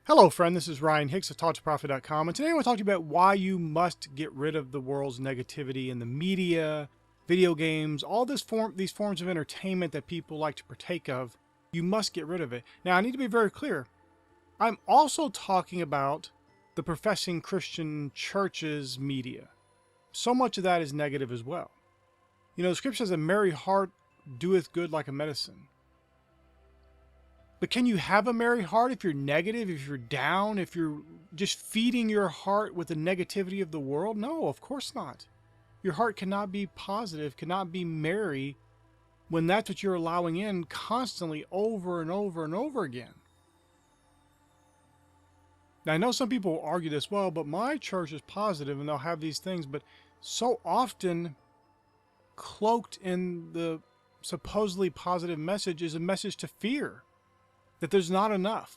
Hello, friend. This is Ryan Hicks of TalkToProfit.com, and today I want to talk to you about why you must get rid of the world's negativity in the media, video games, all these forms of entertainment that people like to partake of. You must get rid of it. Now, I need to be very clear. I'm also talking about the professing Christian church's media. So much of that is negative as well. You know, the scripture says, a merry heart doeth good like a medicine. But can you have a merry heart if you're negative, if you're down, if you're just feeding your heart with the negativity of the world? No, of course not. Your heart cannot be positive, cannot be merry when that's what you're allowing in constantly over and over and over again. Now, I know some people will argue this, well, but my church is positive and they'll have these things, but so often cloaked in the supposedly positive message is a message to fear. That there's not enough.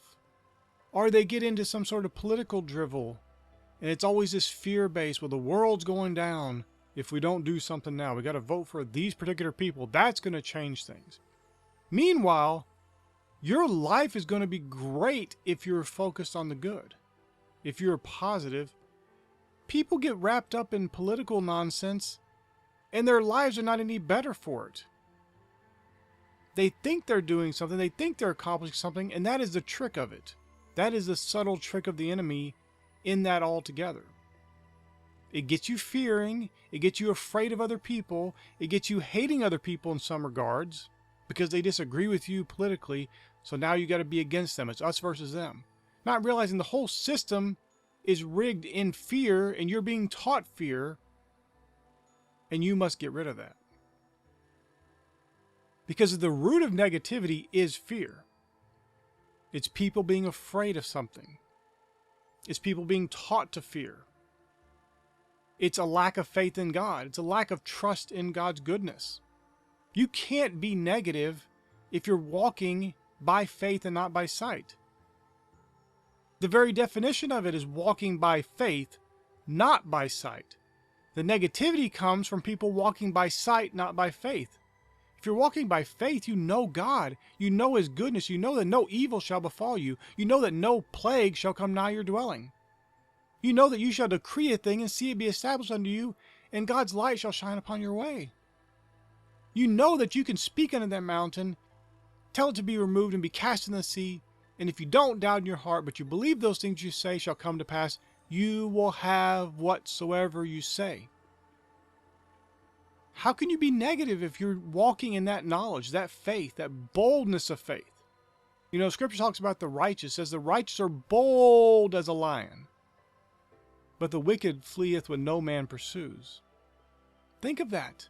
Or they get into some sort of political drivel, and it's always this fear-based, well, the world's going down if we don't do something now. We got to vote for these particular people. That's going to change things. Meanwhile, your life is going to be great if you're focused on the good. If you're positive. People get wrapped up in political nonsense, and their lives are not any better for it. They think they're doing something, they think they're accomplishing something, and that is the trick of it. That is the subtle trick of the enemy in that altogether. It gets you fearing, it gets you afraid of other people, it gets you hating other people in some regards, because they disagree with you politically, so now you got to be against them. It's us versus them. Not realizing the whole system is rigged in fear, and you're being taught fear, and you must get rid of that. Because the root of negativity is fear. It's people being afraid of something. It's people being taught to fear. It's a lack of faith in God. It's a lack of trust in God's goodness. You can't be negative if you're walking by faith and not by sight. The very definition of it is walking by faith, not by sight. The negativity comes from people walking by sight, not by faith. If you're walking by faith, you know God. You know His goodness. You know that no evil shall befall you. You know that no plague shall come nigh your dwelling. You know that you shall decree a thing and see it be established unto you, and God's light shall shine upon your way. You know that you can speak unto that mountain, tell it to be removed and be cast in the sea, and if you don't doubt in your heart, but you believe those things you say shall come to pass, you will have whatsoever you say. How can you be negative if you're walking in that knowledge, that faith, that boldness of faith? You know, Scripture talks about the righteous. It says the righteous are bold as a lion, but the wicked fleeth when no man pursues. Think of that.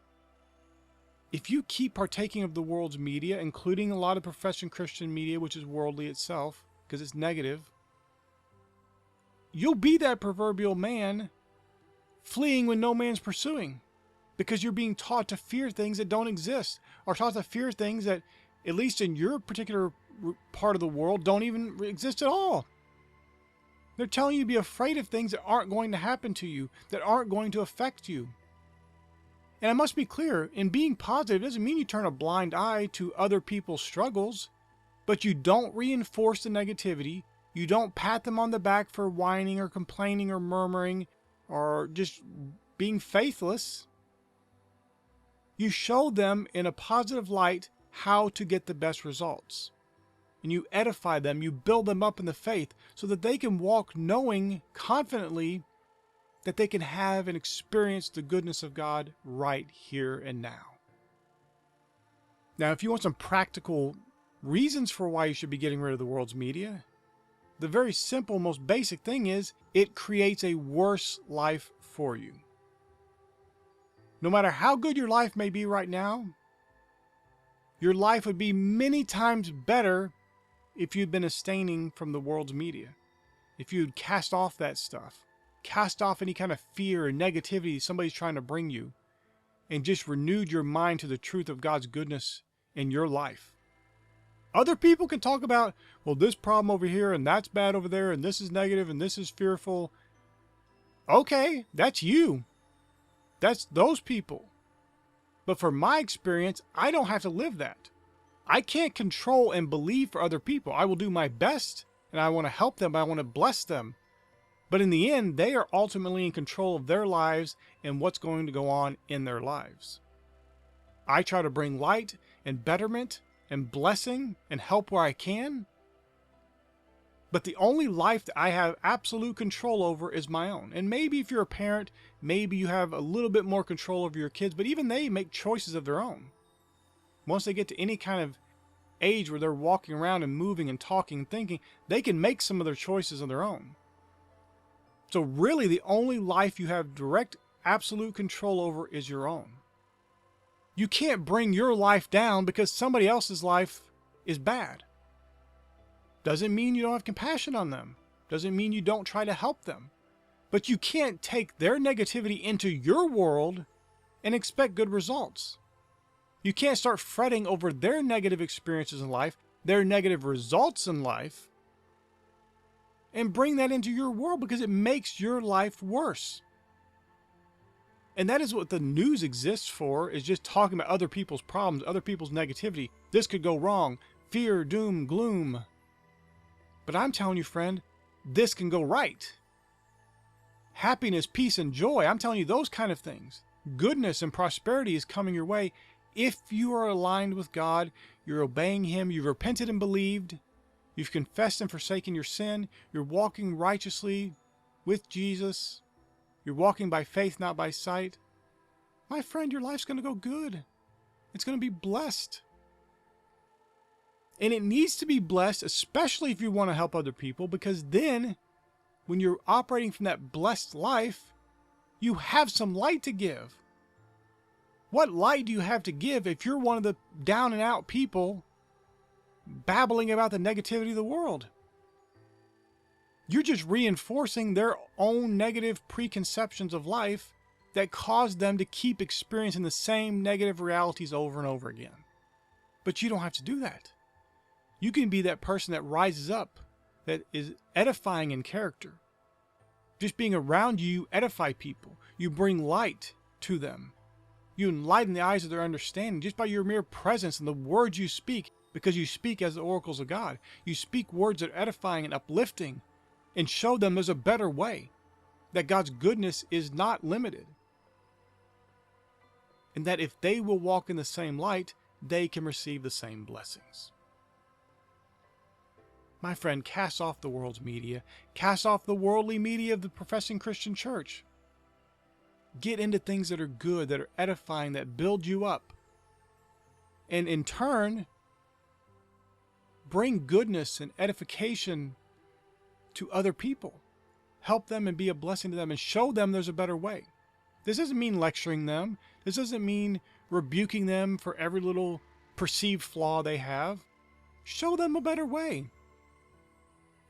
If you keep partaking of the world's media, including a lot of professing Christian media, which is worldly itself, because it's negative, you'll be that proverbial man fleeing when no man's pursuing. Because you're being taught to fear things that don't exist, or taught to fear things that, at least in your particular part of the world, don't even exist at all. They're telling you to be afraid of things that aren't going to happen to you, that aren't going to affect you. And I must be clear, in being positive doesn't mean you turn a blind eye to other people's struggles, but you don't reinforce the negativity, you don't pat them on the back for whining or complaining or murmuring, or just being faithless. You show them in a positive light how to get the best results. And you edify them, you build them up in the faith so that they can walk knowing confidently that they can have and experience the goodness of God right here and now. Now, if you want some practical reasons for why you should be getting rid of the world's media, the very simple, most basic thing is it creates a worse life for you. No matter how good your life may be right now, your life would be many times better if you'd been abstaining from the world's media. If you'd cast off that stuff, cast off any kind of fear and negativity somebody's trying to bring you, and just renewed your mind to the truth of God's goodness in your life. Other people can talk about, well, this problem over here, and that's bad over there, and this is negative, and this is fearful. Okay, that's you. That's those people. But from my experience, I don't have to live that. I can't control and believe for other people. I will do my best and I want to help them, I want to bless them. But in the end, they are ultimately in control of their lives and what's going to go on in their lives. I try to bring light and betterment and blessing and help where I can. But the only life that I have absolute control over is my own. And maybe if you're a parent, maybe you have a little bit more control over your kids, but even they make choices of their own. Once they get to any kind of age where they're walking around and moving and talking and thinking, they can make some of their choices on their own. So really the only life you have direct, absolute control over is your own. You can't bring your life down because somebody else's life is bad. Doesn't mean you don't have compassion on them. Doesn't mean you don't try to help them. But you can't take their negativity into your world and expect good results. You can't start fretting over their negative experiences in life, their negative results in life, and bring that into your world because it makes your life worse. And that is what the news exists for, is just talking about other people's problems, other people's negativity. This could go wrong. Fear, doom, gloom. But I'm telling you, friend, this can go right. Happiness, peace, and joy. I'm telling you, those kind of things. Goodness and prosperity is coming your way if you are aligned with God, you're obeying Him, you've repented and believed, you've confessed and forsaken your sin, you're walking righteously with Jesus, you're walking by faith, not by sight. My friend, your life's going to go good. It's going to be blessed. And it needs to be blessed, especially if you want to help other people, because then when you're operating from that blessed life, you have some light to give. What light do you have to give if you're one of the down and out people babbling about the negativity of the world? You're just reinforcing their own negative preconceptions of life that cause them to keep experiencing the same negative realities over and over again. But you don't have to do that. You can be that person that rises up, that is edifying in character. Just being around you, you edify people. You bring light to them. You enlighten the eyes of their understanding just by your mere presence and the words you speak, because you speak as the oracles of God. You speak words that are edifying and uplifting and show them there's a better way, that God's goodness is not limited, and that if they will walk in the same light, they can receive the same blessings. My friend, cast off the world's media. Cast off the worldly media of the professing Christian church. Get into things that are good, that are edifying, that build you up. And in turn, bring goodness and edification to other people. Help them and be a blessing to them and show them there's a better way. This doesn't mean lecturing them. This doesn't mean rebuking them for every little perceived flaw they have. Show them a better way.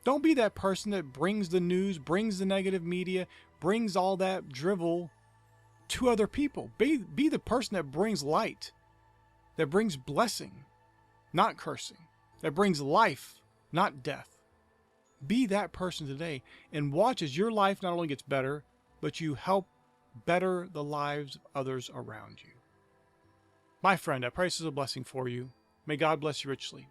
Don't be that person that brings the news, brings the negative media, brings all that drivel to other people. Be the person that brings light, that brings blessing, not cursing, that brings life, not death. Be that person today and watch as your life not only gets better, but you help better the lives of others around you. My friend, I pray this is a blessing for you. May God bless you richly.